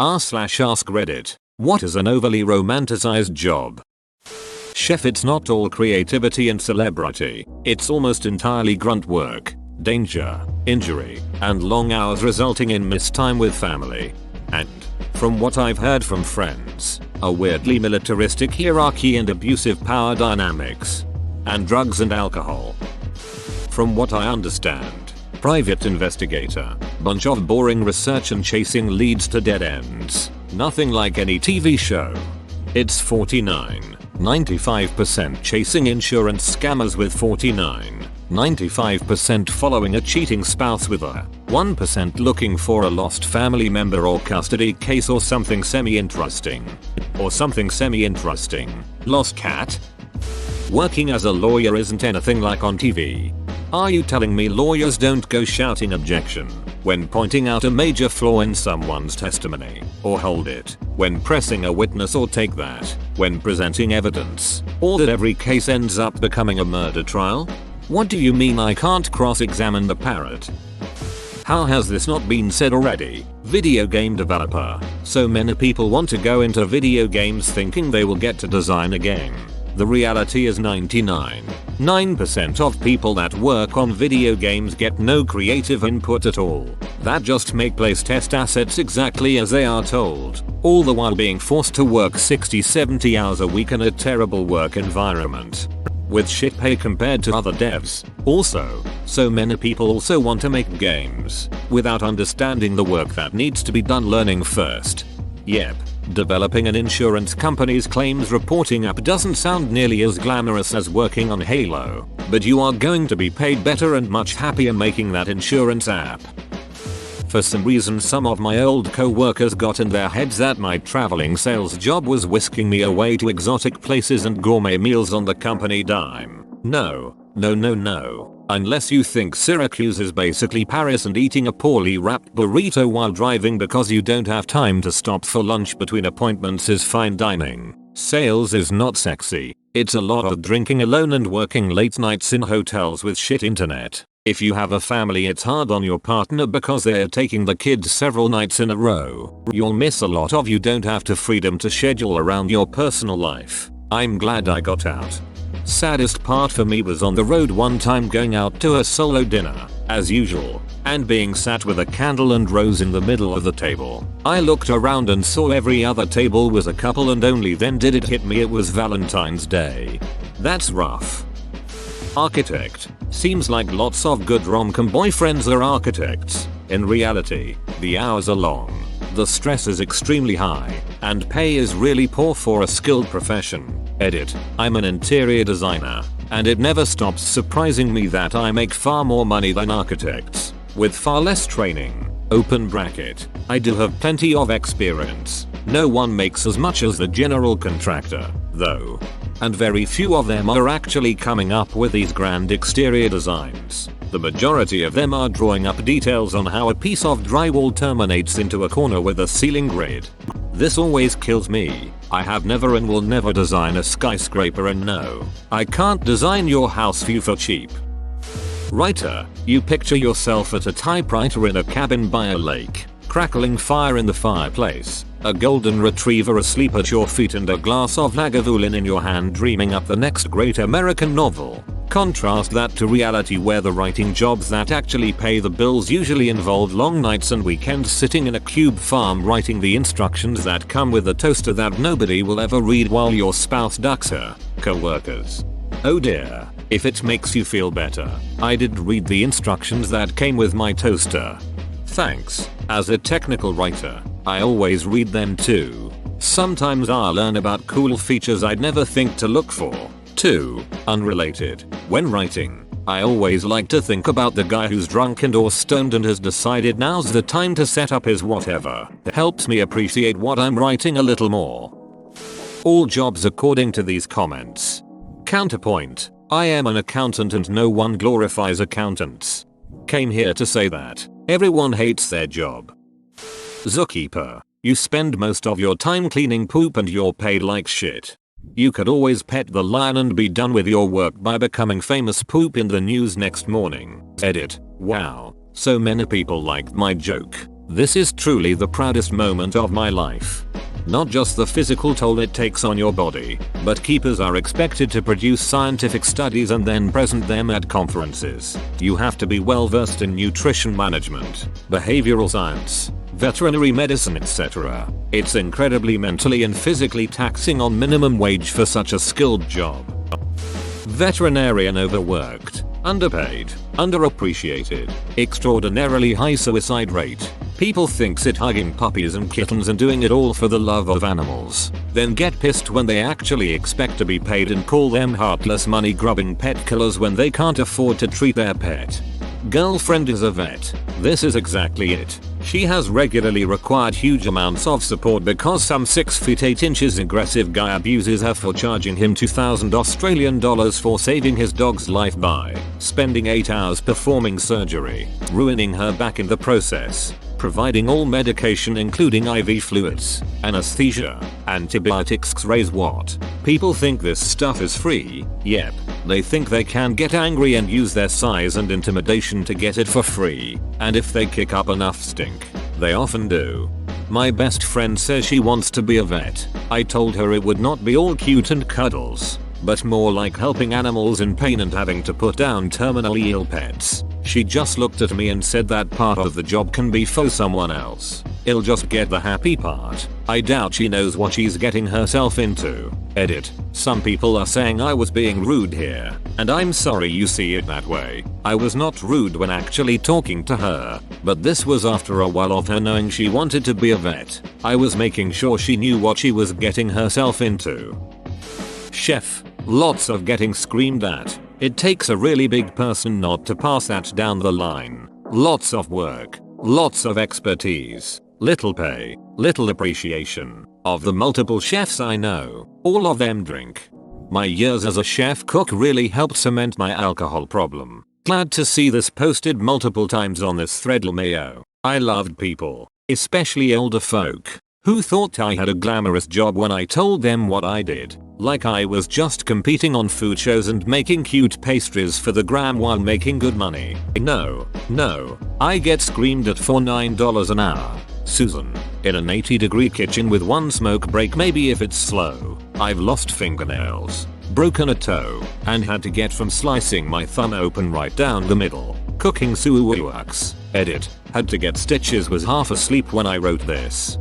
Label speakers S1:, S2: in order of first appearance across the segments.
S1: r/ask Reddit. What is an overly romanticized job? Chef, it's not all creativity and celebrity. It's almost entirely grunt work, danger, injury, and long hours resulting in missed time with family. And, from what I've heard from friends, a weirdly militaristic hierarchy and abusive power dynamics. And drugs and alcohol. From what I understand, private investigator, bunch of boring research and chasing leads to dead ends. Nothing like any TV show. It's 95% chasing insurance scammers with 95% following a cheating spouse with a 1% looking for a lost family member or custody case or something semi-interesting. Lost cat? Working as a lawyer isn't anything like on TV. Are you telling me lawyers don't go shouting objection when pointing out a major flaw in someone's testimony, or hold it when pressing a witness, or take that when presenting evidence, or that every case ends up becoming a murder trial? What do you mean I can't cross-examine the parrot? How has this not been said already? Video game developer. So many people want to go into video games thinking they will get to design a game. The reality is 99% of people that work on video games get no creative input at all. That just make place test assets exactly as they are told, all the while being forced to work 60-70 hours a week in a terrible work environment. With shit pay compared to other devs. Also, so many people also want to make games without understanding the work that needs to be done learning first. Yep. Developing an insurance company's claims reporting app doesn't sound nearly as glamorous as working on Halo, but you are going to be paid better and much happier making that insurance app. For some reason, some of my old co-workers got in their heads that my traveling sales job was whisking me away to exotic places and gourmet meals on the company dime. No. Unless you think Syracuse is basically Paris and eating a poorly wrapped burrito while driving because you don't have time to stop for lunch between appointments is fine dining. Sales is not sexy. It's a lot of drinking alone and working late nights in hotels with shit internet. If you have a family, it's hard on your partner because they're taking the kids several nights in a row. You'll miss a lot of you don't have to freedom to schedule around your personal life. I'm glad I got out. Saddest part for me was on the road one time going out to a solo dinner, as usual, and being sat with a candle and rose in the middle of the table. I looked around and saw every other table was a couple, and only then did it hit me it was Valentine's Day. That's rough. Architect. Seems like lots of good rom-com boyfriends are architects. In reality, the hours are long, the stress is extremely high, and pay is really poor for a skilled profession. Edit. I'm an interior designer, and it never stops surprising me that I make far more money than architects, with far less training. Open bracket. I do have plenty of experience. No one makes as much as the general contractor, though. And very few of them are actually coming up with these grand exterior designs. The majority of them are drawing up details on how a piece of drywall terminates into a corner with a ceiling grid. This always kills me. I have never and will never design a skyscraper, and no, I can't design your house view for cheap. Writer. You picture yourself at a typewriter in a cabin by a lake, crackling fire in the fireplace, a golden retriever asleep at your feet, and a glass of Lagavulin in your hand, dreaming up the next great American novel. Contrast that to reality, where the writing jobs that actually pay the bills usually involve long nights and weekends sitting in a cube farm writing the instructions that come with a toaster that nobody will ever read while your spouse ducks her co-workers. Oh dear. If it makes you feel better, I did read the instructions that came with my toaster. Thanks. As a technical writer, I always read them too. Sometimes I'll learn about cool features I'd never think to look for. 2. Unrelated. When writing, I always like to think about the guy who's drunk and or stoned and has decided now's the time to set up his whatever. It helps me appreciate what I'm writing a little more. All jobs according to these comments. Counterpoint. I am an accountant and no one glorifies accountants. Came here to say that everyone hates their job. Zookeeper. You spend most of your time cleaning poop and you're paid like shit. You could always pet the lion and be done with your work by becoming famous. Poop in the news next morning. Edit. Wow. So many people liked my joke. This is truly the proudest moment of my life. Not just the physical toll it takes on your body, but keepers are expected to produce scientific studies and then present them at conferences. You have to be well versed in nutrition management, behavioral science, veterinary medicine, etc. It's incredibly mentally and physically taxing on minimum wage for such a skilled job. Veterinarian: overworked, underpaid, underappreciated, extraordinarily high suicide rate. People think it hugging puppies and kittens and doing it all for the love of animals, then get pissed when they actually expect to be paid and call them heartless money grubbing pet killers when they can't afford to treat their pet. Girlfriend is a vet. This is exactly it. She has regularly required huge amounts of support because some 6 feet 8 inches aggressive guy abuses her for charging him $2,000 for saving his dog's life by spending 8 hours performing surgery, ruining her back in the process, providing all medication including IV fluids, anesthesia, antibiotics, X-rays. What? People think this stuff is free. Yep. They think they can get angry and use their size and intimidation to get it for free, and if they kick up enough stink, they often do. My best friend says she wants to be a vet. I told her it would not be all cute and cuddles, but more like helping animals in pain and having to put down terminally ill pets. She just looked at me and said that part of the job can be for someone else. I'll just get the happy part. I doubt she knows what she's getting herself into. Edit. Some people are saying I was being rude here, and I'm sorry you see it that way. I was not rude when actually talking to her, but this was after a while of her knowing she wanted to be a vet. I was making sure she knew what she was getting herself into. Chef. Lots of getting screamed at. It takes a really big person not to pass that down the line. Lots of work, lots of expertise, little pay, little appreciation. Of the multiple chefs I know, all of them drink. My years as a chef cook really helped cement my alcohol problem. Glad to see this posted multiple times on this thread. Mayo. I loved people, especially older folk, who thought I had a glamorous job when I told them what I did. Like I was just competing on food shows and making cute pastries for the gram while making good money. No. I get screamed at for $9 an hour. Susan. In an 80-degree kitchen with one smoke break maybe if it's slow. I've lost fingernails, broken a toe, and had to get from slicing my thumb open right down the middle. Cooking suwaks. Edit. Had to get stitches, was half asleep when I wrote this.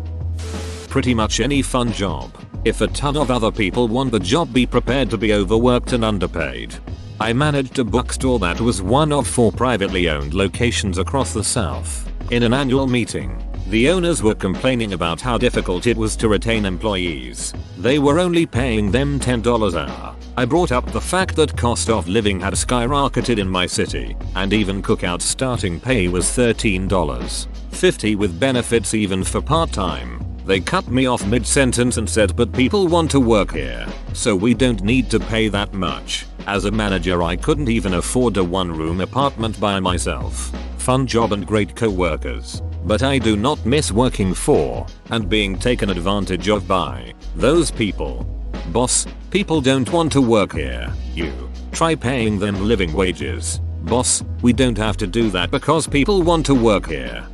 S1: Pretty much any fun job. If a ton of other people want the job, be prepared to be overworked and underpaid. I managed a bookstore that was one of 4 privately owned locations across the South. In an annual meeting, the owners were complaining about how difficult it was to retain employees. They were only paying them $10 an hour. I brought up the fact that cost of living had skyrocketed in my city, and even cookout starting pay was $13.50 with benefits even for part-time. They cut me off mid-sentence and said, but people want to work here, so we don't need to pay that much. As a manager I couldn't even afford a 1-room apartment by myself. Fun job and great co-workers, but I do not miss working for and being taken advantage of by those people. Boss, people don't want to work here. You try paying them living wages. Boss, we don't have to do that because people want to work here.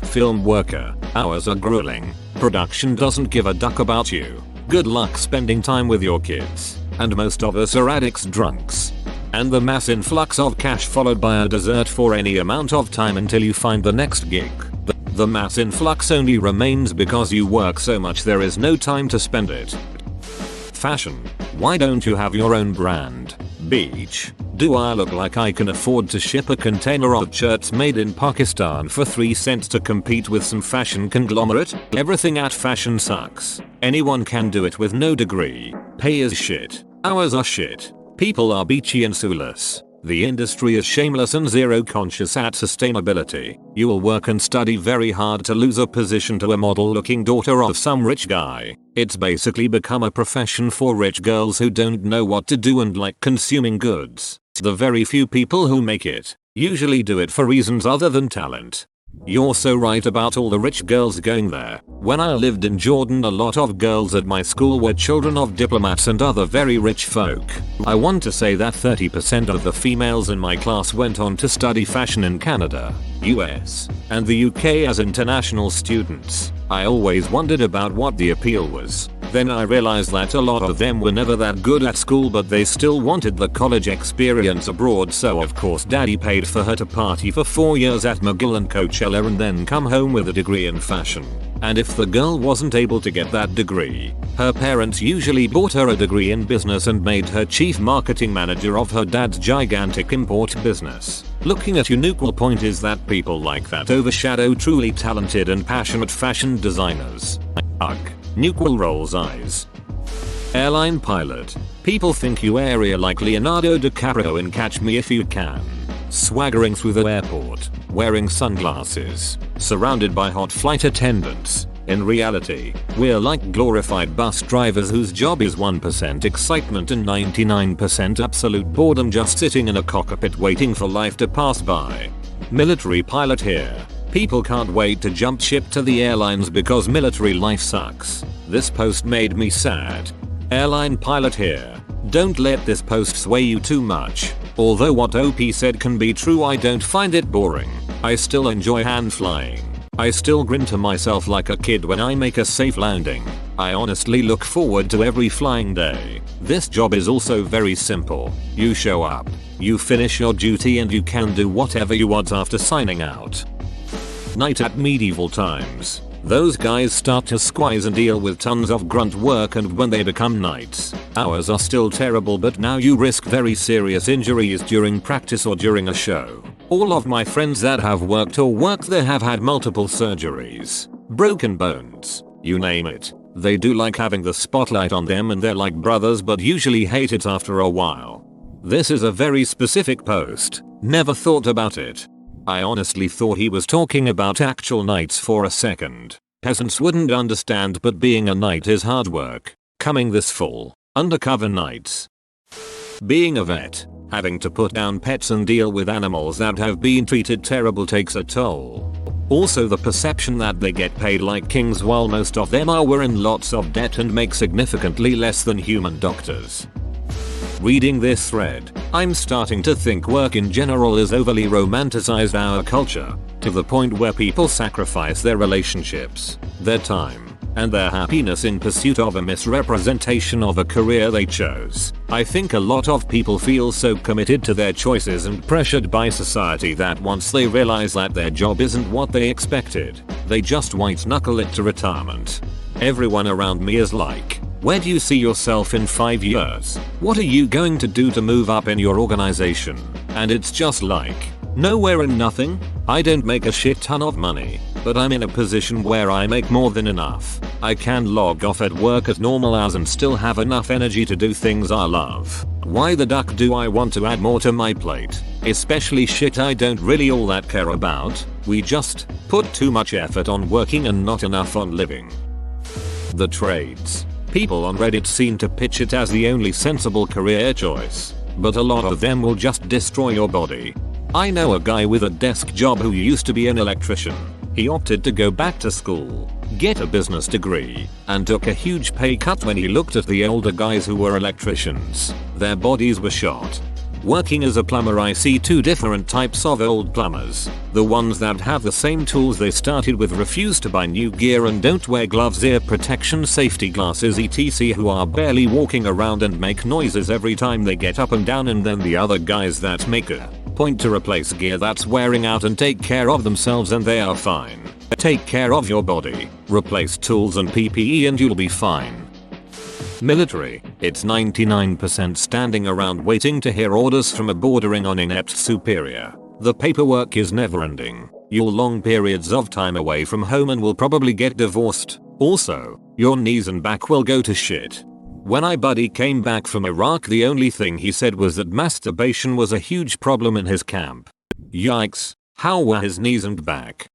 S1: Film worker. Hours are grueling. Production doesn't give a duck about you. Good luck spending time with your kids. And most of us are addicts, drunks. And the mass influx of cash followed by a dessert for any amount of time until you find the next gig. The mass influx only remains because you work so much there is no time to spend it. Fashion. Why don't you have your own brand? Beach. Do I look like I can afford to ship a container of shirts made in Pakistan for 3 cents to compete with some fashion conglomerate? Everything at fashion sucks. Anyone can do it with no degree. Pay is shit. Hours are shit. People are beachy and soulless. The industry is shameless and zero conscious at sustainability. You will work and study very hard to lose a position to a model-looking daughter of some rich guy. It's basically become a profession for rich girls who don't know what to do and like consuming goods. The very few people who make it usually do it for reasons other than talent. You're so right about all the rich girls going there. When I lived in Jordan, a lot of girls at my school were children of diplomats and other very rich folk. I want to say that 30% of the females in my class went on to study fashion in Canada, US, and the UK as international students. I always wondered about what the appeal was. Then I realized that a lot of them were never that good at school, but they still wanted the college experience abroad, so of course daddy paid for her to party for 4 years at McGill and Coachella and then come home with a degree in fashion. And if the girl wasn't able to get that degree, her parents usually bought her a degree in business and made her chief marketing manager of her dad's gigantic import business. Looking at Uniqual point is that people like that overshadow truly talented and passionate fashion designers. Ugh. Nuquel rolls eyes. Airline Pilot. People think you area like Leonardo DiCaprio in Catch Me If You Can. Swaggering through the airport, wearing sunglasses, surrounded by hot flight attendants. In reality, we're like glorified bus drivers whose job is 1% excitement and 99% absolute boredom, just sitting in a cockpit waiting for life to pass by. Military pilot here. People can't wait to jump ship to the airlines because military life sucks. This post made me sad. Airline pilot here. Don't let this post sway you too much. Although what OP said can be true, I don't find it boring. I still enjoy hand flying. I still grin to myself like a kid when I make a safe landing. I honestly look forward to every flying day. This job is also very simple. You show up, you finish your duty, and you can do whatever you want after signing out. Night at medieval times. Those guys start to squeeze and deal with tons of grunt work, and when they become knights, hours are still terrible, but now you risk very serious injuries during practice or during a show. All of my friends that have worked or worked there have had multiple surgeries, broken bones, you name it. They do like having the spotlight on them, and they're like brothers but usually hate it after a while. This is a very specific post. Never thought about it. I honestly thought he was talking about actual knights for a second. Peasants wouldn't understand, but being a knight is hard work. Coming this fall, undercover knights. Being a vet, having to put down pets and deal with animals that have been treated terrible takes a toll. Also the perception that they get paid like kings while most of them are in lots of debt and make significantly less than human doctors. Reading this thread, I'm starting to think work in general is overly romanticized our culture, to the point where people sacrifice their relationships, their time, and their happiness in pursuit of a misrepresentation of a career they chose. I think a lot of people feel so committed to their choices and pressured by society that once they realize that their job isn't what they expected, they just white knuckle it to retirement. Everyone around me is like, where do you see yourself in 5 years? What are you going to do to move up in your organization? And it's just like, nowhere and nothing. I don't make a shit ton of money, but I'm in a position where I make more than enough. I can log off at work at normal hours and still have enough energy to do things I love. Why the duck do I want to add more to my plate? Especially shit I don't really all that care about. We just put too much effort on working and not enough on living. The trades. People on Reddit seem to pitch it as the only sensible career choice, but a lot of them will just destroy your body. I know a guy with a desk job who used to be an electrician. He opted to go back to school, get a business degree, and took a huge pay cut when he looked at the older guys who were electricians. Their bodies were shot. Working as a plumber, I see two different types of old plumbers. The ones that have the same tools they started with, refuse to buy new gear, and don't wear gloves, ear protection, safety glasses, etc., who are barely walking around and make noises every time they get up and down. And then the other guys that make a point to replace gear that's wearing out and take care of themselves, and they are fine. Take care of your body, replace tools and PPE, and you'll be fine. Military. It's 99% standing around waiting to hear orders from a bordering on inept superior. The paperwork is never ending. You'll long periods of time away from home and will probably get divorced. Also, your knees and back will go to shit. When my buddy came back from Iraq, the only thing he said was that masturbation was a huge problem in his camp. Yikes. How were his knees and back?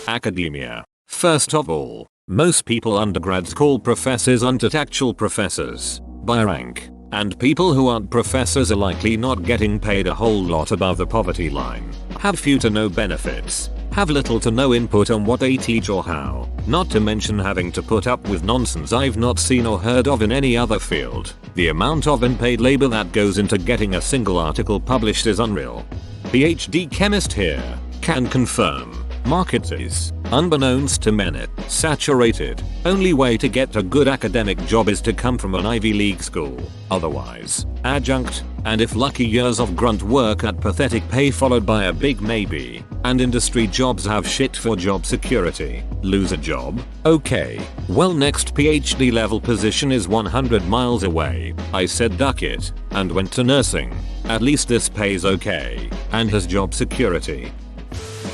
S1: Academia. First of all, most people undergrads call professors actual professors by rank, and people who aren't professors are likely not getting paid a whole lot above the poverty line, have few to no benefits, have little to no input on what they teach or how, not to mention having to put up with nonsense I've not seen or heard of in any other field. The amount of unpaid labor that goes into getting a single article published is unreal. PhD chemist here, can confirm. Market is, unbeknownst to many, saturated. Only way to get a good academic job is to come from an Ivy League school. Otherwise, adjunct, and if lucky years of grunt work at pathetic pay followed by a big maybe. And industry jobs have shit for job security. Lose a job? Okay. Well, next PhD level position is 100 miles away. I said duck it, and went to nursing. At least this pays okay, and has job security.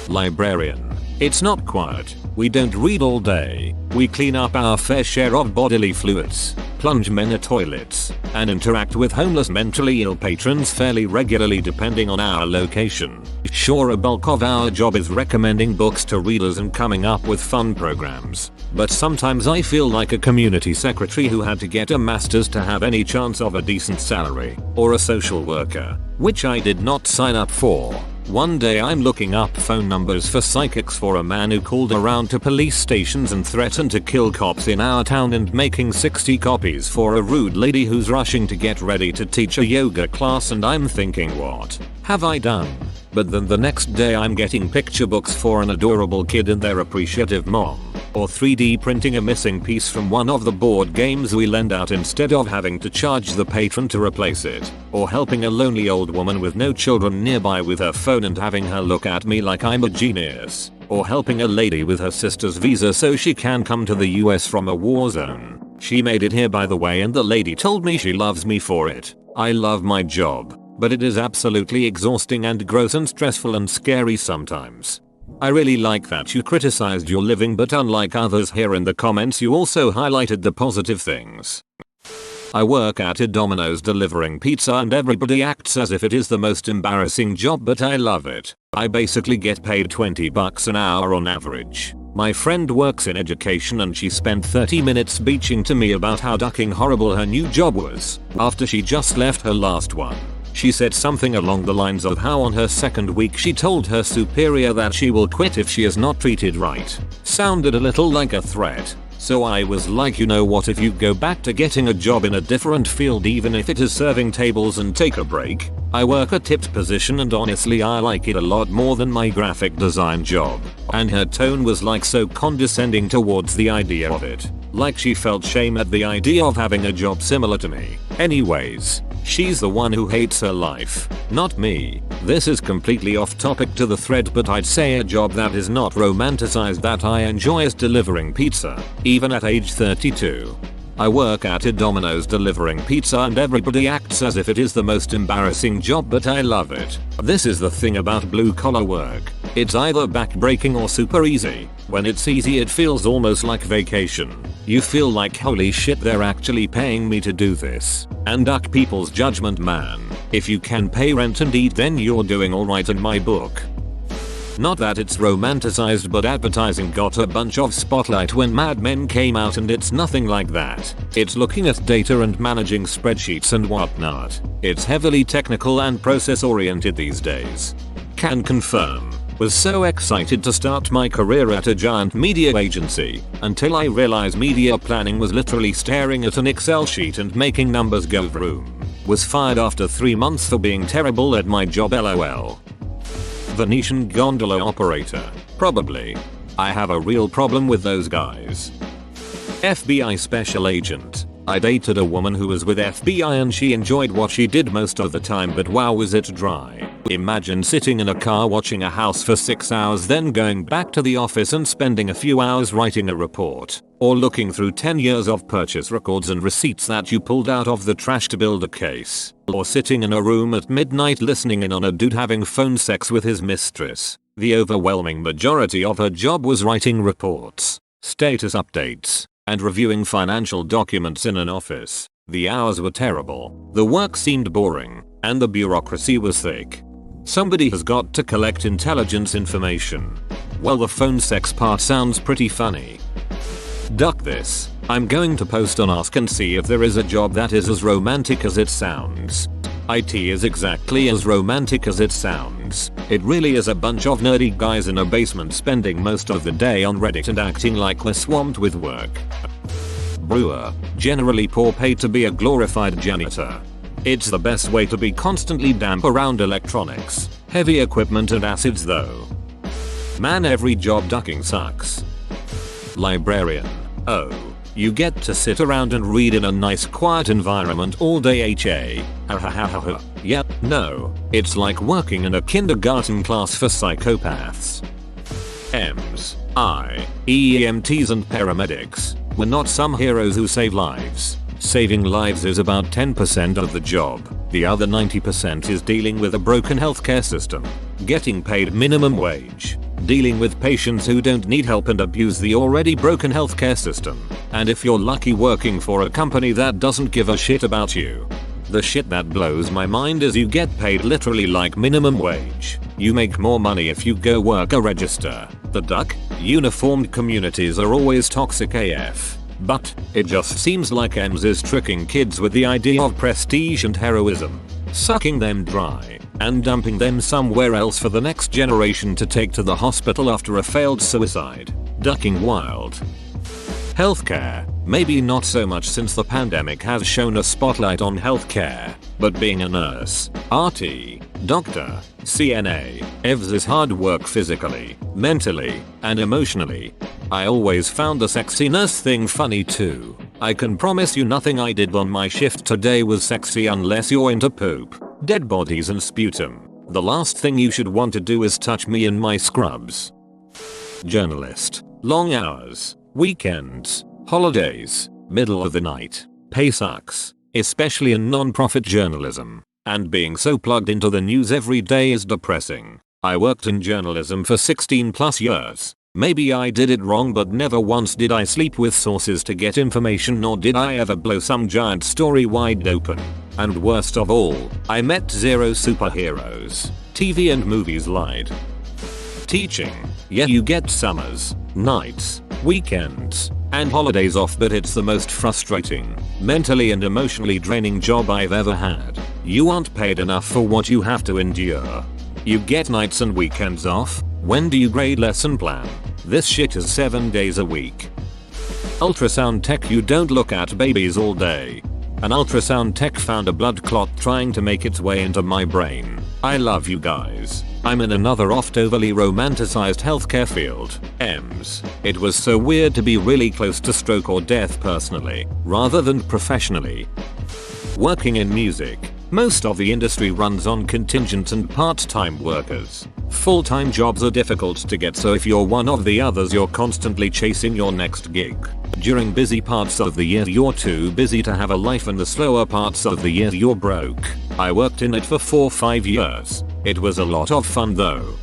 S1: Librarian. It's not quiet. We don't read all day. We clean up our fair share of bodily fluids, plunge many toilets, and interact with homeless mentally ill patrons fairly regularly depending on our location. Sure, a bulk of our job is recommending books to readers and coming up with fun programs. But sometimes I feel like a community secretary who had to get a master's to have any chance of a decent salary, or a social worker, which I did not sign up for. One day I'm looking up phone numbers for psychics for a man who called around to police stations and threatened to kill cops in our town, and making 60 copies for a rude lady who's rushing to get ready to teach a yoga class, and I'm thinking, what have I done? But then the next day I'm getting picture books for an adorable kid and their appreciative mom, or 3D printing a missing piece from one of the board games we lend out instead of having to charge the patron to replace it, or helping a lonely old woman with no children nearby with her phone and having her look at me like I'm a genius, or helping a lady with her sister's visa so she can come to the US from a war zone. She made it here, by the way, and the lady told me she loves me for it. I love my job, but it is absolutely exhausting and gross and stressful and scary sometimes. I really like that you criticized your living, but unlike others here in the comments, you also highlighted the positive things. I work at a Domino's delivering pizza, and everybody acts as if it is the most embarrassing job, but I love it. I basically get paid $20 an hour on average. My friend works in education and she spent 30 minutes bitching to me about how ducking horrible her new job was after she just left her last one. She said something along the lines of how on her second week she told her superior that she will quit if she is not treated right. Sounded a little like a threat. So I was like, you know what, if you go back to getting a job in a different field, even if it is serving tables, and take a break. I work a tipped position and honestly I like it a lot more than my graphic design job. And her tone was like so condescending towards the idea of it. Like she felt shame at the idea of having a job similar to me. Anyways, she's the one who hates her life, not me. This is completely off topic to the thread, but I'd say a job that is not romanticized that I enjoy is delivering pizza, even at age 32. I work at a Domino's delivering pizza and everybody acts as if it is the most embarrassing job, but I love it. This is the thing about blue collar work. It's either backbreaking or super easy. When it's easy it feels almost like vacation. You feel like, holy shit, they're actually paying me to do this. And duck people's judgment, man. If you can pay rent and eat, then you're doing alright in my book. Not that it's romanticized, but advertising got a bunch of spotlight when Mad Men came out, and it's nothing like that. It's looking at data and managing spreadsheets and whatnot. It's heavily technical and process oriented these days. Can confirm. Was so excited to start my career at a giant media agency until I realized media planning was literally staring at an Excel sheet and making numbers go vroom. Was fired after 3 months for being terrible at my job, lol. Venetian gondola operator. Probably. I have a real problem with those guys. FBI special agent. I dated a woman who was with FBI and she enjoyed what she did most of the time, but wow was it dry. Imagine sitting in a car watching a house for 6 hours, then going back to the office and spending a few hours writing a report, or looking through 10 years of purchase records and receipts that you pulled out of the trash to build a case, or sitting in a room at midnight listening in on a dude having phone sex with his mistress. The overwhelming majority of her job was writing reports, status updates, and reviewing financial documents in an office. The hours were terrible, the work seemed boring, and the bureaucracy was thick. Somebody has got to collect intelligence information. Well, the phone sex part sounds pretty funny. Duck this. I'm going to post on Ask and see if there is a job that is as romantic as it sounds. IT is exactly as romantic as it sounds. It really is a bunch of nerdy guys in a basement spending most of the day on Reddit and acting like we're swamped with work. Brewer, generally poor paid to be a glorified janitor. It's the best way to be constantly damp around electronics, heavy equipment and acids though. Man, every job ducking sucks. Librarian. Oh, you get to sit around and read in a nice quiet environment all day HA. Yeah, no, it's like working in a kindergarten class for psychopaths. EMTs, EMTs and paramedics. We're not some heroes who save lives. Saving lives is about 10% of the job. The other 90% is dealing with a broken healthcare system, getting paid minimum wage, dealing with patients who don't need help and abuse the already broken healthcare system, and if you're lucky, working for a company that doesn't give a shit about you. The shit that blows my mind is you get paid literally like minimum wage. You make more money if you go work a register. The duck, uniformed communities are always toxic AF. But it just seems like EMS is tricking kids with the idea of prestige and heroism, sucking them dry, and dumping them somewhere else for the next generation to take to the hospital after a failed suicide. Ducking wild. Healthcare. Maybe not so much since the pandemic has shown a spotlight on healthcare, but being a nurse, RT, doctor, CNA, EVS is hard work physically, mentally, and emotionally. I always found the sexy nurse thing funny too. I can promise you nothing I did on my shift today was sexy unless you're into poop, dead bodies and sputum. The last thing you should want to do is touch me in my scrubs. Journalist. Long hours, weekends, holidays, middle of the night. Pay sucks, especially in non-profit journalism. And being so plugged into the news every day is depressing. I worked in journalism for 16 plus years. Maybe I did it wrong, but never once did I sleep with sources to get information, nor did I ever blow some giant story wide open. And worst of all, I met zero superheroes. TV and movies lied. Teaching. Yeah, you get summers, nights, weekends, and holidays off, but it's the most frustrating, mentally and emotionally draining job I've ever had. You aren't paid enough for what you have to endure. You get nights and weekends off. When do you grade lesson plan? This shit is 7 days a week. Ultrasound tech. You don't look at babies all day. An ultrasound tech found a blood clot trying to make its way into my brain. I love you guys. I'm in another oft overly romanticized healthcare field, EMS. It was so weird to be really close to stroke or death personally, rather than professionally. Working in music. Most of the industry runs on contingent and part-time workers. Full-time jobs are difficult to get, so if you're one of the others, you're constantly chasing your next gig. During busy parts of the year you're too busy to have a life, and the slower parts of the year you're broke. I worked in it for 4-5 years. It was a lot of fun though.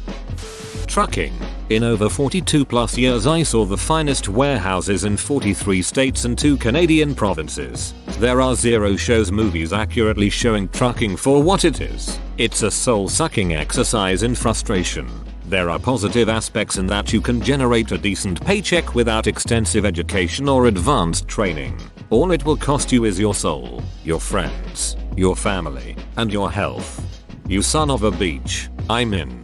S1: Trucking. In over 42 plus years I saw the finest warehouses in 43 states and 2 Canadian provinces. There are zero shows, movies accurately showing trucking for what it is. It's a soul-sucking exercise in frustration. There are positive aspects in that you can generate a decent paycheck without extensive education or advanced training. All it will cost you is your soul, your friends, your family, and your health. You son of a bitch, I'm in.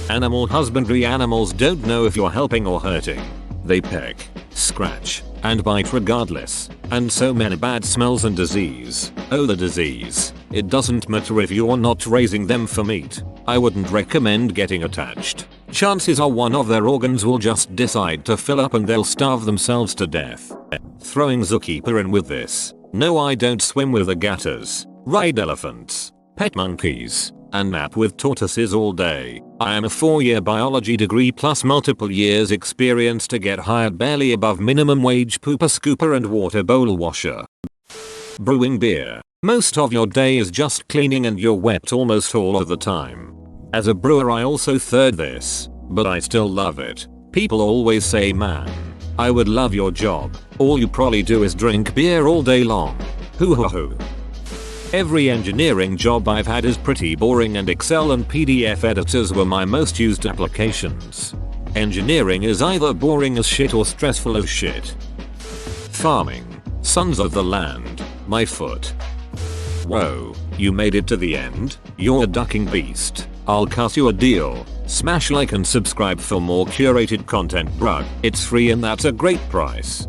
S1: Animal husbandry. Animals don't know if you're helping or hurting. They peck, scratch, and bite regardless. And so many bad smells and disease. Oh, the disease. It doesn't matter if you're not raising them for meat. I wouldn't recommend getting attached. Chances are one of their organs will just decide to fill up and they'll starve themselves to death. Throwing zookeeper in with this. No, I don't swim with alligators, ride elephants, pet monkeys, and nap with tortoises all day. I am a 4-year biology degree plus multiple years experience to get hired barely above minimum wage pooper scooper and water bowl washer. Brewing beer. Most of your day is just cleaning and you're wet almost all of the time. As a brewer I also third this, but I still love it. People always say, man, I would love your job. All you probably do is drink beer all day long. Hoo hoo hoo. Every engineering job I've had is pretty boring, and Excel and PDF editors were my most used applications. Engineering is either boring as shit or stressful as shit. Farming. Sons of the land. My foot. Whoa, you made it to the end? You're a ducking beast. I'll cut you a deal. Smash like and subscribe for more curated content, bruh. It's free and that's a great price.